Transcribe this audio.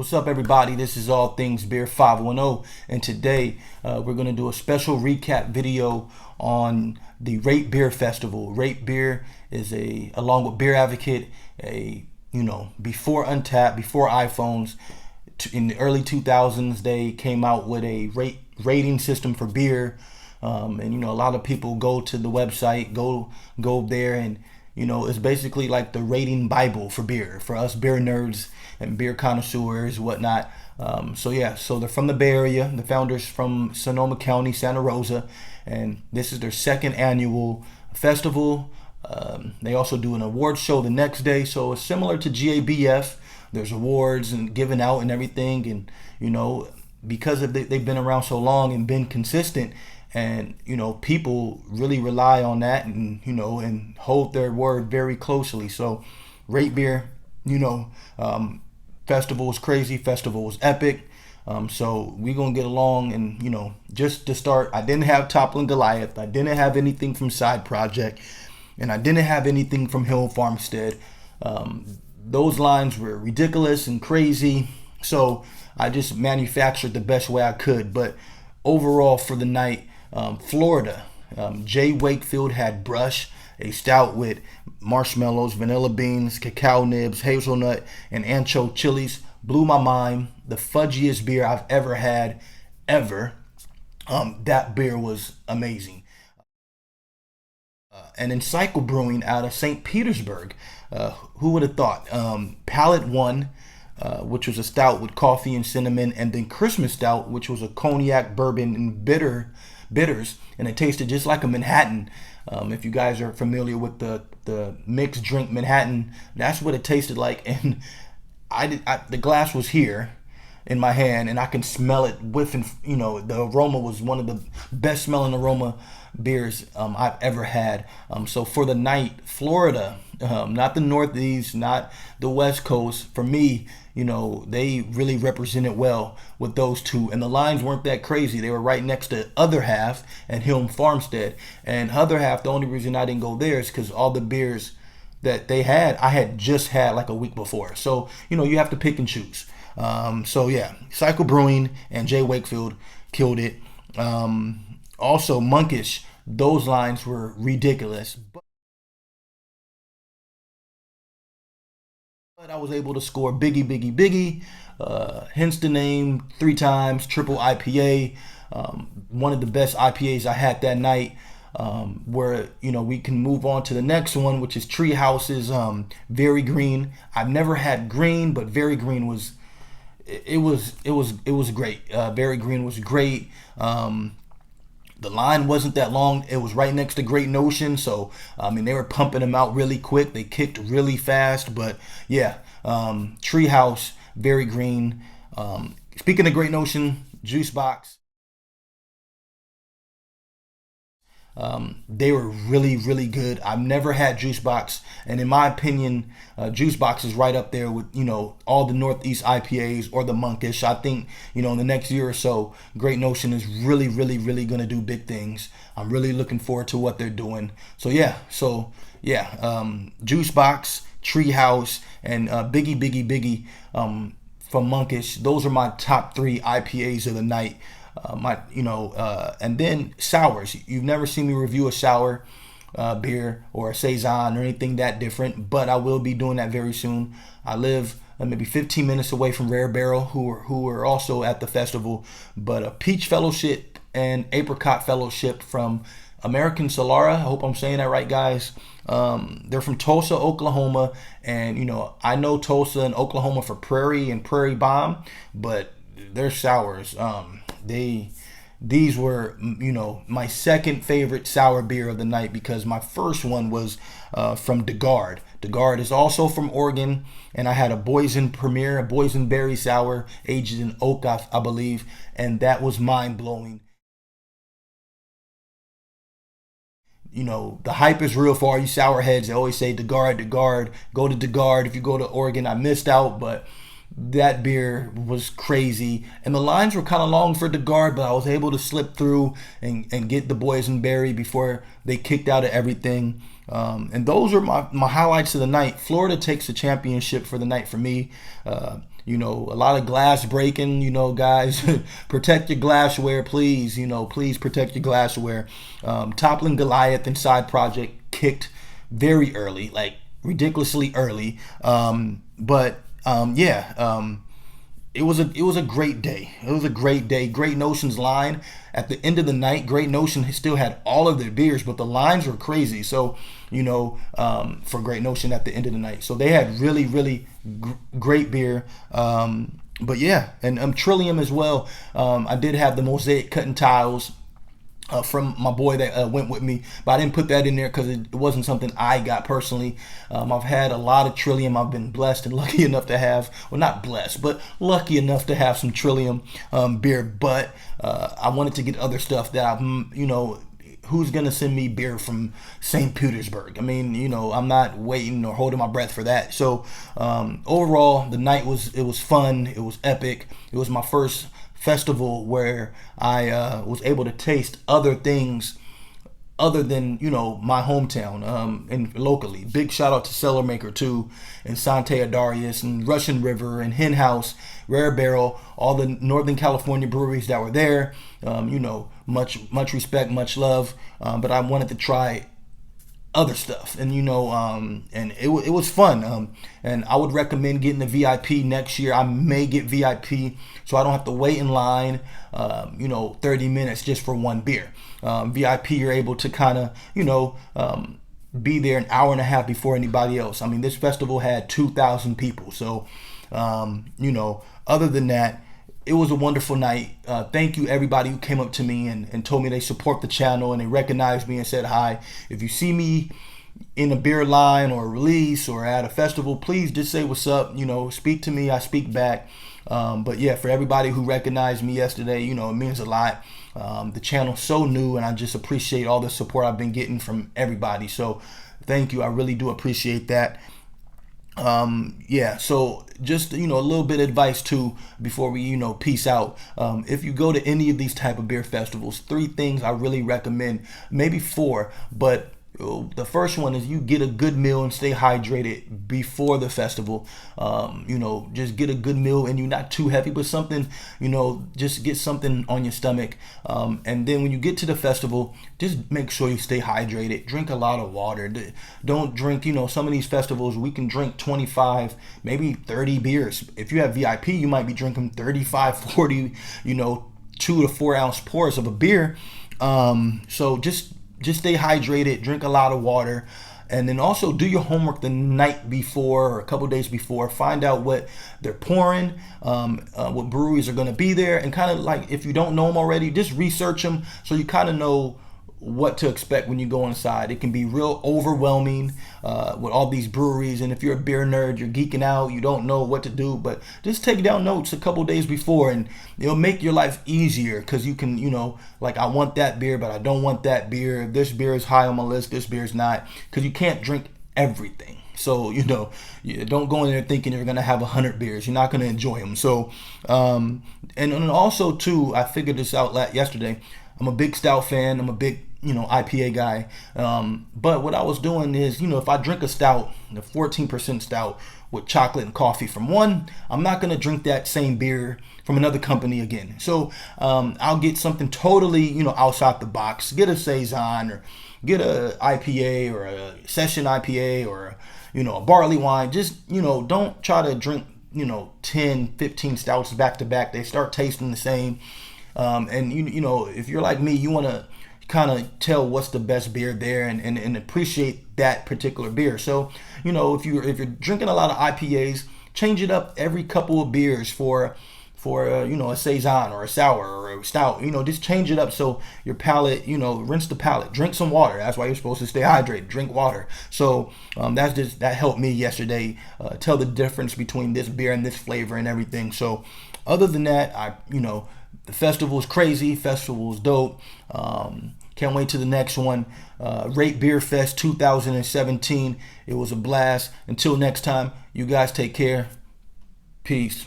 What's up, everybody? This is All Things Beer 510, and today we're going to do a special recap video on the Rate Beer Festival. Rate Beer is along with Beer Advocate, before Untapped, before iPhones, in the early 2000s, they came out with a rating system for beer, and a lot of people go to the website, go there, and it's basically like the rating Bible for beer, for us beer nerds and beer connoisseurs, whatnot. So they're from the Bay Area. The founders from Sonoma County, Santa Rosa, and this is their second annual festival. They also do an award show the next day, so it's similar to GABF. There's awards and given out and everything, and because they've been around so long and been consistent, and people really rely on that, and hold their word very closely. So Rate Beer, festival was crazy, festival was epic. So we're gonna get along, and just to start, I didn't have Toppling Goliath, I didn't have anything from Side Project, and I didn't have anything from Hill Farmstead. Those lines were ridiculous and crazy, so I just manufactured the best way I could. But overall for the night, Florida, Jay Wakefield had Brush, a stout with marshmallows, vanilla beans, cacao nibs, hazelnut, and ancho chilies. Blew my mind. The fudgiest beer I've ever had, ever. That beer was amazing. And then Cycle Brewing out of St. Petersburg. Who would have thought? Palette One, which was a stout with coffee and cinnamon, and then Christmas Stout, which was a cognac, bourbon, and bitters, and it tasted just like a Manhattan. If you guys are familiar with the mixed drink Manhattan, that's what it tasted like. And the glass was here in my hand, and I can smell it whiffing. The aroma was one of the best smelling aroma beers I've ever had. So for the night, Florida, not the Northeast, not the West Coast, for me, they really represented well with those two, and the lines weren't that crazy. They were right next to Other Half and Hill Farmstead. And Other Half, the only reason I didn't go there is because all the beers that they had, I had just had like a week before. So you have to pick and choose. Cycle Brewing and Jay Wakefield killed it. Also Monkish, those lines were ridiculous. But I was able to score Biggie, hence the name 3 times, triple IPA. One of the best IPAs I had that night. Where we can move on to the next one, which is Treehouse's Very Green. I've never had green, but Very Green was great. Very Green was great. The line wasn't that long. It was right next to Great Notion, so they were pumping them out really quick. They kicked really fast, but Treehouse, Very Green. Speaking of Great Notion, Juice Box. They were really, really good. I've never had Juice Box, and in my opinion, Juice Box is right up there with all the Northeast IPAs or the Monkish. I think in the next year or so, Great Notion is really, really, really gonna do big things. I'm really looking forward to what they're doing. Juice Box, Treehouse, and Biggie from Monkish. Those are my top 3 IPAs of the night. And then sours. You've never seen me review a sour beer or a saison or anything that different, but I will be doing that very soon. I live maybe 15 minutes away from Rare Barrel, who are also at the festival. But a Peach Fellowship and Apricot Fellowship from American Solara. I hope I'm saying that right, guys. They're from Tulsa, Oklahoma, and I know Tulsa and Oklahoma for Prairie and Prairie Bomb, but their sours, these were my second favorite sour beer of the night, because my first one was from DeGard. DeGard is also from Oregon, and I had a Boysen Premier, a boysenberry sour aged in oak, I believe, and that was mind blowing. The hype is real for all you sour heads. They always say DeGard, go to DeGard. If you go to Oregon, I missed out, but that beer was crazy, and the lines were kind of long for DeGard, but I was able to slip through and get the boysenberry before they kicked out of everything. And those are my highlights of the night. Florida takes the championship for the night for me. a lot of glass breaking, guys. Protect your glassware, please. Please protect your glassware. Toppling Goliath and side project kicked very early, like ridiculously early. It was a great day. It was a great day. Great Notion's line at the end of the night. Great Notion still had all of their beers, but the lines were crazy. So for Great Notion at the end of the night, so they had really really great beer. But yeah, and Trillium as well. I did have the mosaic cutting tiles from my boy that went with me, but I didn't put that in there because it wasn't something I got personally. I've had a lot of Trillium. I've been blessed and lucky enough to have, well, not blessed, but lucky enough to have some Trillium beer. But I wanted to get other stuff that who's gonna send me beer from St. Petersburg? I mean, I'm not waiting or holding my breath for that. So overall, the night was fun. It was epic. It was my first festival where I was able to taste other things other than my hometown and locally. Big shout out to Cellar Maker too, and Santa Rosa and Russian River and Hen House, Rare Barrel, all the Northern California breweries that were there. Much respect, much love. But I wanted to try other stuff, and and it was fun. And I would recommend getting the VIP next year. I may get VIP so I don't have to wait in line 30 minutes just for one beer. VIP, you're able to kind of be there an hour and a half before anybody else. I mean, this festival had 2,000 people, so other than that, it was a wonderful night. Thank you everybody who came up to me and told me they support the channel and they recognized me and said hi. If you see me in a beer line or a release or at a festival, please just say what's up. Speak to me, I speak back. But yeah, for everybody who recognized me yesterday, it means a lot. The channel's so new and I just appreciate all the support I've been getting from everybody. So thank you. I really do appreciate that. So just, a little bit of advice too, before we, peace out. If you go to any of these type of beer festivals, 3 things I really recommend, maybe 4, but the first one is you get a good meal and stay hydrated before the festival. Just get a good meal and you're not too heavy, but something, just get something on your stomach. And then when you get to the festival, just make sure you stay hydrated. Drink a lot of water. Don't drink, some of these festivals, we can drink 25, maybe 30 beers. If you have VIP, you might be drinking 35, 40, 2 to 4 ounce pours of a beer. So just stay hydrated, drink a lot of water, and then also do your homework the night before or a couple days before. Find out what they're pouring, what breweries are going to be there, and kind of like, if you don't know them already, just research them so you kind of know what to expect when you go inside. It can be real overwhelming with all these breweries, and if you're a beer nerd, you're geeking out, you don't know what to do, but just take down notes a couple days before and it'll make your life easier, because you can, like, I want that beer but I don't want that beer. This beer is high on my list, this beer is not, because you can't drink everything. So you don't go in there thinking you're gonna have 100 beers. You're not gonna enjoy them. So and also too, I figured this out yesterday. I'm a big stout fan. I'm a big IPA guy. But what I was doing is, if I drink a stout, a 14% stout with chocolate and coffee from one, I'm not going to drink that same beer from another company again. So I'll get something totally, outside the box. Get a Saison, or get a IPA, or a session IPA, or a barley wine. Just, don't try to drink, 10, 15 stouts back to back. They start tasting the same. And if you're like me, you want to kind of tell what's the best beer there and appreciate that particular beer. So if you're drinking a lot of IPAs, change it up every couple of beers for a Saison or a sour or a stout. Just change it up so your palate, rinse the palate. Drink some water. That's why you're supposed to stay hydrated. Drink water. So that helped me yesterday tell the difference between this beer and this flavor and everything. So other than that, the festival is crazy. Festival is dope. Can't wait to the next one. Rate Beer Fest 2017. It was a blast. Until next time, you guys take care. Peace.